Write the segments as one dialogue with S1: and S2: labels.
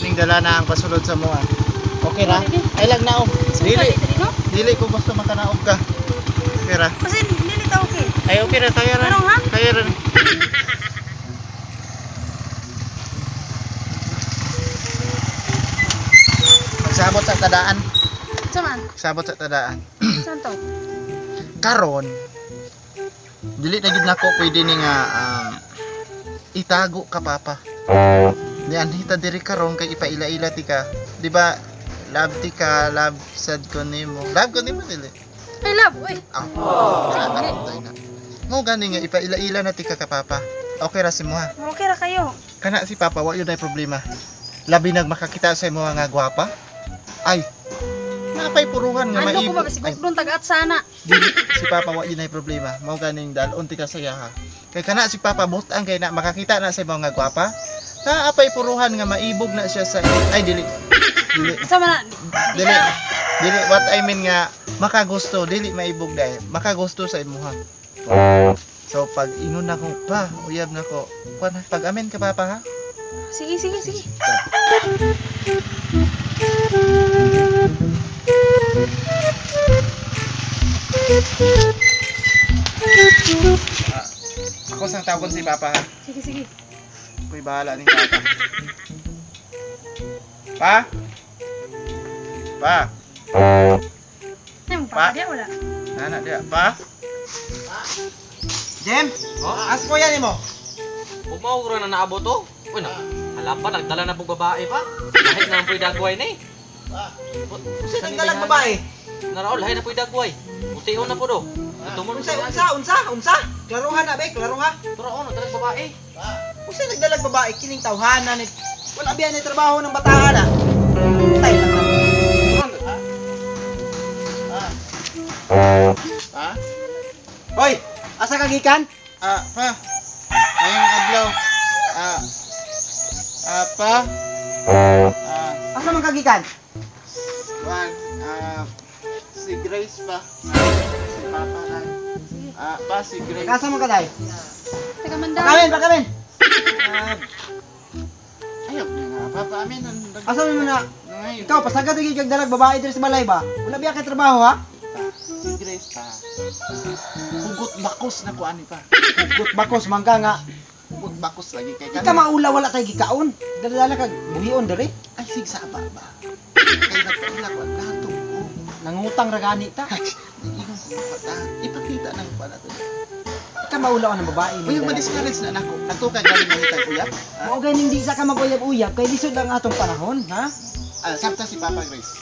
S1: Ning dala na ang pasulod sa mo. Okay ra? Ay lang naog. Dili ko gusto makanaog ka. Okay ra?
S2: Kasi dili ta okay.
S1: Ay okay ra tayo ra.
S2: Ano ha?
S1: Tayo ra. Magsabot sa tadaan.
S2: Saman?
S1: Sabot sa tadaan.
S2: Saan to?
S1: Karon dili na gid nako pwede ni nga itago ka papa. Ni anhita diri karon kay ipaila-ila ti ka. Di ba? Love ti ka, love sad ko nimo. Love ko nimo dili.
S2: I love, uy.
S1: Mo gani nga ipaila-ila na ti ka papa. Okay ra si mo ha.
S2: Okay ra kayo.
S1: Kana si papa wa yun ay problema. Labi nag makakita sa imo nga gwapa. Ay. Napay puruhan nga
S2: Ando ko
S1: maibo.
S2: ba kasi doon tagat sana.
S1: Dili si papa wa yun ay problema. Mao ganing dalon ti ka saya ha. Kay kana si papa butang kay na makakita na sa imo nga gwapa. Sa apay puruhan nga maibog na siya sa ay dili.
S2: Sama na.
S1: Dili what I mean nga makagusto, dili maibog dai. Makagusto sa imuha. So pag ingon na ko pa, uyab na ko. Kuan pag amen ka papa ha?
S2: Sige.
S1: Ako sang tawgon si papa ha.
S2: Sige.
S1: Ako'y bahala ni papa. Pa? Pa?
S2: Yung papa dia wala.
S1: Nana dia, pa? Jem? As ko yan mo.
S3: Huwag mo na naabot to. Uy, hala pa, nagdala na pong babae pa. Lahit na po'y dagway na eh.
S4: Kasi nagdalag babae.
S3: Naraol, lahit na po'y dagway. Utiho na po do.
S4: Unsa? Klaruhan na be, klaruhan.
S3: Turaon, nagdalag babae.
S4: Kasi nagdalag babae kining tawhanan ni. Wala biyan ni trabaho ng bataan na. Tay lang na.
S1: Pa?
S4: Hoy, asa ka gikan?
S1: Pa. Ngayong adlaw. Pa.
S4: Asa man ka gikan?
S1: Juan, si Grace pa. Si Papa lang. Pa, si Grace.
S4: Kasa man ka day?
S2: Taga Mandawi.
S4: Pakamen.
S1: Ayok na nga, Papa. Amin.
S4: Asa man na? Ikaw pasagad gyud kag dalag babae diri sa balay ba? Wala biya kay trabaho ha?
S1: Si Grace pa. Hugot bakos na ko ani pa.
S4: Hugot bakos man ka nga.
S1: Hugot bakos lagi kay
S4: Ika maula wala tay gikaon. Dala kag buhion diri.
S1: Ay, sigsa ba? Kay nagpaila ko ang gatong ko.
S4: Nangutang ra gani ta.
S1: Ingon ko pata. Ipakita ng pala to.
S4: Ika maula ng babae.
S1: Uy, ma-discourage na nako. Natukay galing mahitag kuya.
S4: Mao gani hindi sa ka maguyab-uyab kay lisod ang atong panahon, ha?
S1: Sabta si Papa Grace.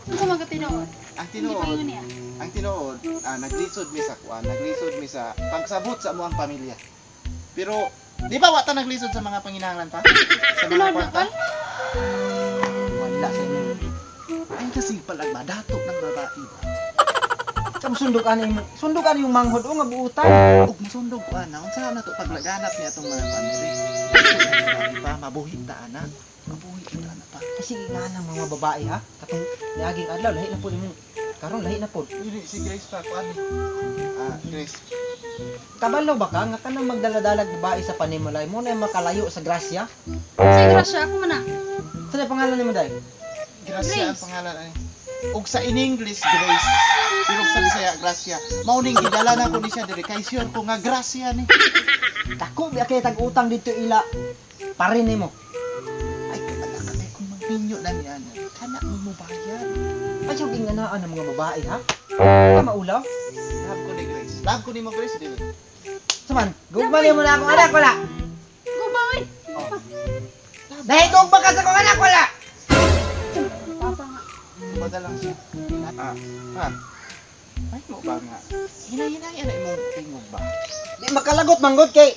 S2: Unsa man ka tinuod?
S1: Ang
S2: Hindi pa
S1: tinuod,
S2: yun niya.
S1: naglisod mi sa kuan, naglisod mi sa pagsabot sa amuang pamilya. Pero di ba wata naglisod sa mga panginahanglan pa? Sa mga
S2: Tinuod na
S1: kwarta?
S2: kan?
S4: Wala sa inyo.
S1: Ay kasi palag madatok ng babae ba?
S4: Kam sundukan yung manghod o nga buutan.
S1: Ug musundog ko ana, unsa na to paglaganap niya atong mga family. Pa mabuhi ta ana. Mabuhi ta ana pa.
S4: Kasi nga ng mga babae ha. Katong niaging adlaw lahi na po imong karon lahi na po.
S1: Dili si Grace pa kuan. Grace.
S4: Kabalo ba ka nga kanang magdaladalag babae sa panimulay mo na makalayo sa grasya?
S2: Siguro siya ako man na.
S4: Sa pangalan nimo day?
S1: Gracia ang
S2: Grace.
S1: pangalan ani. Ug sa in English Grace. Pero sa Bisaya Gracia. Mao ning gidala na ko ni siya diri kay sure ko nga Gracia ni.
S4: Dako biya kay tag-utang dito ila parin nimo.
S1: Ay kabala ka kay kung magminyo na niya. Kana mo mo bayad.
S4: Ayaw ginganaan ng mga babae ha. Ka maulaw?
S1: Love ko ni Grace. Love ko ni mo Grace dili.
S4: Saman, gugmali mo na akong anak wala.
S2: Go ba oy?
S4: Dahil gugma ka sa akong anak wala.
S2: Papa nga.
S1: Tumaga lang siya. Pa. Ay mo ba nga? Hinay-hinay na imong tingog ba?
S4: Di makalagot manggod kay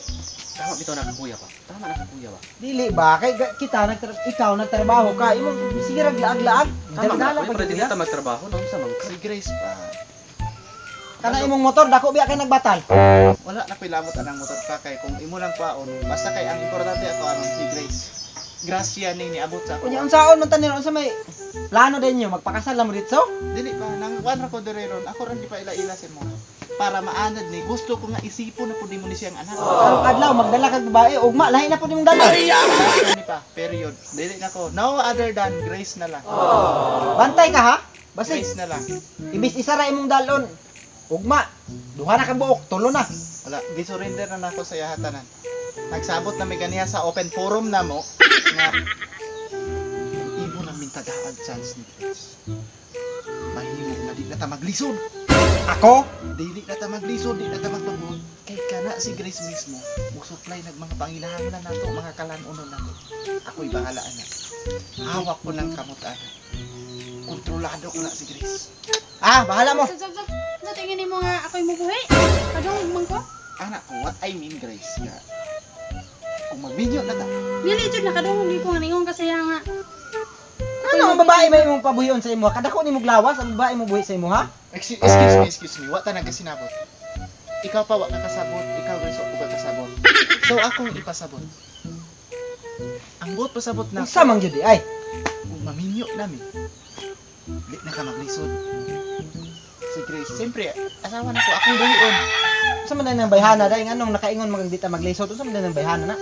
S3: Tama bitaw na kuya pa. Tama na kuya ba?
S4: dili ba kay kita ikaw nagtrabaho ka imo sige raglaag-laag.
S3: Tama
S4: Dala
S3: ba?
S4: pa
S3: Pero
S4: gid
S3: dili
S4: ya.
S3: ta magtrabaho nang sa man.
S1: Si Grace pa.
S4: Kana imong motor dako biya kay nagbatal.
S1: Wala na pilamot anang motor pa kay kung imo lang paon basta kay ang importante ako aron si Grace. Gracia ning niabot sa ako.
S4: Kunya unsaon man tanin unsa may plano din niyo magpakasal na mo dito?
S1: Dili pa nang wan ra ko dire ron. Ako ron di pa ila-ila sa mo. para maanad ni gusto ko nga isipon na pud nimo ni siyang anak.
S4: Karong adlaw magdala kag babae ugma lahi na pud imong dala.
S1: Ni pa, period. Dili na ko. No other than Grace na lang.
S4: Bantay ka ha? Basi
S1: Grace na lang.
S4: ibis isa ra imong dalon. Ugma, duha na ka buok, tulo na.
S1: Wala, gisurrender na nako sa yahatanan. Nagsabot na may ganiya sa open forum na mo nga imo na mintagahan chance ni Grace. Mahimo na di na ta maglisod.
S4: Ako?
S1: Dili na ta maglisod, di na ta magtugod. Kay kana si Grace mismo, mo-supply nag mga pangilahanglan nato, mga kalan-unon nato. Ako'y bahala na. Hawak ko ng kamot ana. Kontrolado ko na si Grace.
S4: Ah, bahala mo.
S2: Sab. Sa tingin mo nga ako'y mubuhi. Kadong man ko.
S1: Anak ko, what I mean Grace nga. Kung mag-video na ta,
S2: Dili jud na kadong hindi ko nga ningon kasi nga.
S4: Ano ang babae may imong pabuhion sa imo? Kadako nimo glawas ang babae mo buhi sa imo ha?
S1: excuse me, what na nagasinabot? Ikaw pa wa nakasabot, ikaw Grace wa ka kasabot. So akong ipasabot. Ang buot pasabot na
S4: Unsa man gyud ay?
S1: kung maminyo namin. Di na ka maglisod. Si Grace, siyempre, asawa na ko, akong buhion.
S4: Unsa man nang bayhana dai nganong nakaingon mag di ta maglisod unsa man nang bayhana na?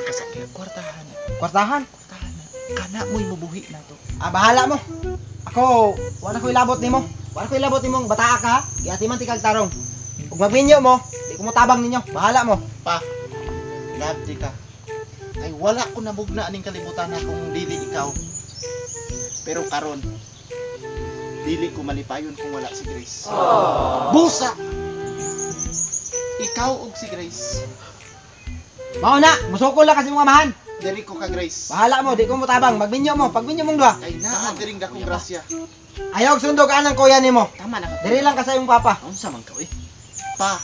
S1: Kasakyan, kwartahan.
S4: Kwartahan.
S1: Kwartahan. Kana mo'y mabuhi na to.
S4: Ah, bahala mo. Ako, wala ko ilabot nimo. Wala ko ilabot nimong bataa ka ha. Giatiman ti kag tarong. Ug magminyo mo, di ko mo tabang ninyo. Bahala mo.
S1: Pa, love di ka. Ay wala ko nabugna aning kalibutan na kung dili ikaw. Pero karon, dili ko malipayon kung wala si Grace. Busa! Ikaw ug si Grace.
S4: Mao na, musukol lang kasi mga mahan.
S1: Diri ko ka Grace.
S4: Bahala mo, di ko mo tabang. Magminyo mo, pagminyo mong duha.
S1: Kay naa diring dakong grasya.
S4: Ayaw og sundog anang kuya nimo.
S3: Tama na ka.
S4: Diri lang ka sa imong papa.
S3: Unsa man ka, eh?
S1: Pa.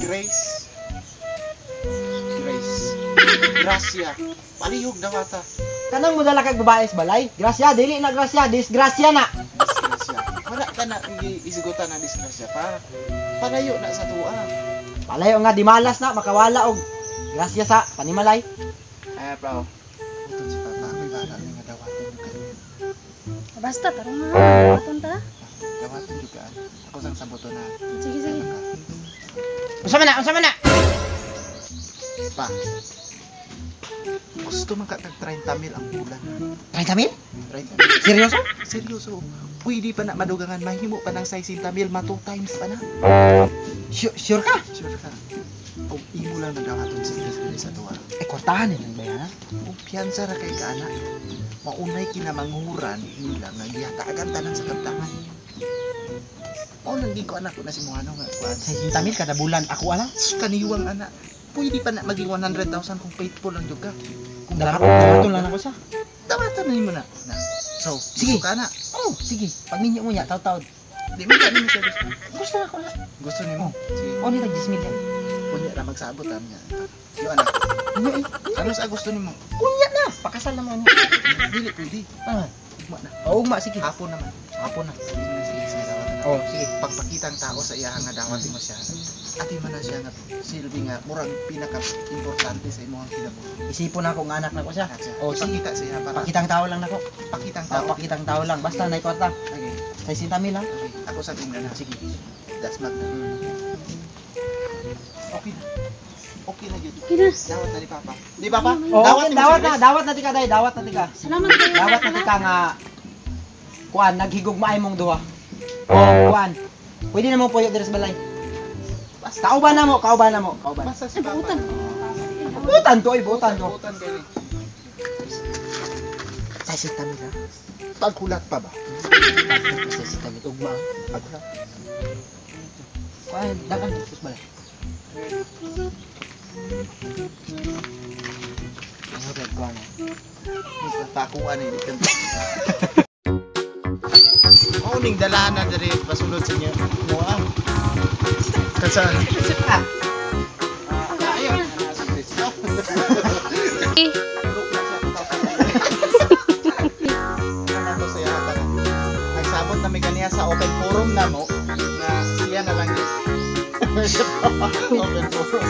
S1: Grace. Grace. Grasya. Palihog dawata.
S4: Kanang mo dala kag babae sa balay. Grasya, dili na grasya, disgrasya na.
S1: Disgrasya. Wala ka na isigutan na disgrasya pa. Palayo na sa tuwa.
S4: Palayo nga di malas na makawala og grasya sa panimalay.
S1: Ay, bro. Utod si Papa. May bala nga dawaton yung kayo.
S2: Basta tarong nga. Aton ta.
S1: Dawaton yung kaan. Ako sang saboto na.
S2: Sige sige.
S4: Unsa man na? Unsa man na?
S1: Pa. Gusto man ka tag 30 mil ang bulan.
S4: 30 mil?
S1: 30 mil.
S4: Seryoso?
S1: Seryoso. Pwede pa na madugangan. Mahimo pa ng 60 mil. 2 times pa na.
S4: Sure ka?
S1: Sure ka. Kung imo lang nagawaton sa Grace sa tuwa.
S4: Eh, kwartahan nila ba yan ha?
S1: Kung piyansa ra kay kana. Maunay kinamanghuran nila nga giyataagan tanan sa kantangan. O nang ko anak ko na si Mohano nga kuan.
S4: 60 mil kada bulan. Ako ala?
S1: Kaniwang anak. Pwede pa na maging 100,000 kung faithful lang jud ka.
S4: Kung dawaton lang ako siya.
S1: Dawatan na mo na. So,
S4: Sige.
S1: gusto ka na.
S4: Oh, sige. Pagminyo mo niya, taw-taw.
S1: Di mo ka nimo sa gusto.
S4: Gusto na ako na.
S1: Gusto nimo. Sige.
S4: O, ni tag 10 mil yan.
S1: Kunya ra magsabot niya. Yo anak.
S4: Ano eh?
S1: Ano sa gusto nimo?
S4: Kunya na. Pakasal naman.
S1: Dili pwede.
S4: Ah.
S1: Ugma na.
S4: Oo, ma, sige.
S1: Hapon naman.
S4: Hapon na.
S1: Sige na sige sa dawatan.
S4: Oh, sige.
S1: Pagpakitang tao sa iya nga dawatin mo siya. Ati man na siya nga silbi nga murag pinaka importante sa imong kinabuhi.
S4: Isipon ako nga anak na ko siya. Oh, sige.
S1: Pakita siya para
S4: Pakitang tao lang nako.
S1: pakitang tao.
S4: Pakitang tao lang. Basta na kwarta.
S1: Okay.
S4: 60 mil lang.
S1: Okay. Ako sa tingnan na. Sige. Das mag na. Okay na. Okay na yun.
S2: Kina.
S1: Dawat na ni Papa. Di Papa?
S4: Oh,
S1: Dawat
S4: okay,
S1: ni
S4: dawat
S1: Mr.
S4: na,
S1: Grace.
S4: dawat na tika day, dawat na tika.
S2: Salamat kayo.
S4: Dawat na tika nga kuan naghigugmaay mong duha. Oh, kuan. Pwede na mo puyo diri sa balay. Kauban na mo, kauban na mo, kauban.
S1: Basta si
S2: Ay,
S1: Papa.
S2: buutan.
S4: Butan to, butan to.
S1: Butan kayo.
S4: Sa 60 mil ha.
S1: Pagkulat pa ba?
S4: Sa 60 mil ugma.
S1: Pagkulat.
S4: Kuan dagan sa balay. Ano red kuan?
S1: Pakuan ni dito. Oh, ning dalanan diri pasulod sa inyo. Mo ah. Kasi
S4: Ah,
S1: ayaw. Nagsabot na may ganiya sa open forum na mo na siya na lang yun. Open forum.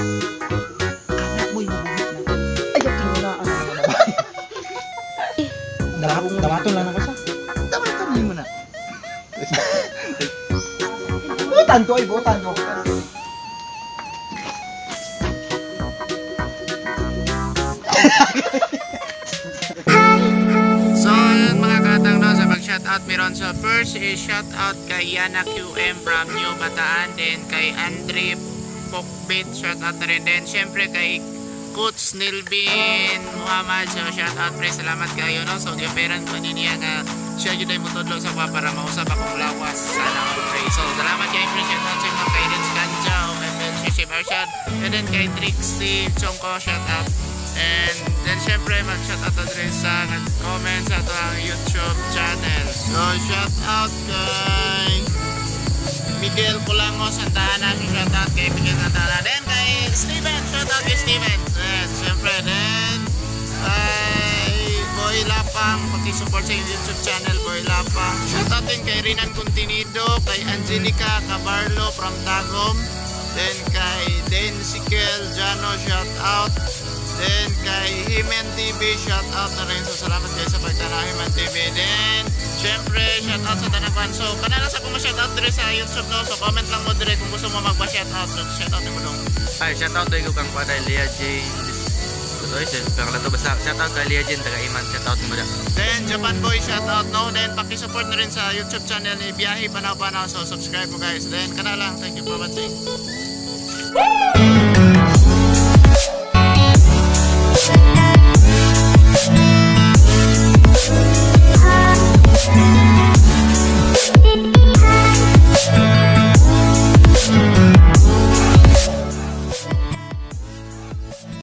S1: Kanya mo'y mabuhit na.
S4: ayaw tingulaan ang mga babae. Dawaton lang ako siya.
S1: Dawatan mo na.
S4: Butan to, ay butan to.
S1: So, yun mga katang no, sa mag-shoutout meron. So, first is shoutout kay Yana QM from New Bataan. Then kay Andre Pokbit, shoutout na rin. Then, syempre kay Coach Nilbin Muhammad. So, shoutout pre, salamat kayo no. So, giperan ko niya nga siya yun ay mutudlo sa mga para mausap akong lawas. Sana ako pre. So, salamat kay pre, shoutout sa mga kay Rins Kanjao, and then si Shib Arshad, and then kay Trixie Chongko, shoutout. And then syempre mag-shoutout na rin sa nag-comment sa ito ang YouTube channel. So shoutout kay Miguel Culango Santana. So shoutout kay Miguel Santana. Then kay Steven. Shoutout kay Steven. Then syempre then kay Boy Lapang. Pag-support sa YouTube channel Boy Lapang. Shoutout din kay Rinan Continido. Kay Angelica Cabarlo from Tagum. Then kay Dane Sikel Jano, shoutout. Then kay Himen TV, shoutout na rin. So salamat kayo sa pagtanaw Himen TV. Then syempre shoutout sa Tanakwan. So kanala sa kung ma-shoutout dire sa YouTube no. So comment lang mo dire kung gusto mo magpa-shoutout. So shoutout mo dong.
S3: Ay, shoutout tayo kang Paday Lea J. Tutoy, pangala to basta. Shoutout kay Lea J, taga Iman. Shoutout mo da.
S1: Then Japan Boy, shoutout no. Then paki-support na rin sa YouTube channel ni Biyahe Panaw Panaw. So subscribe mo guys. Then kanala, thank you for watching.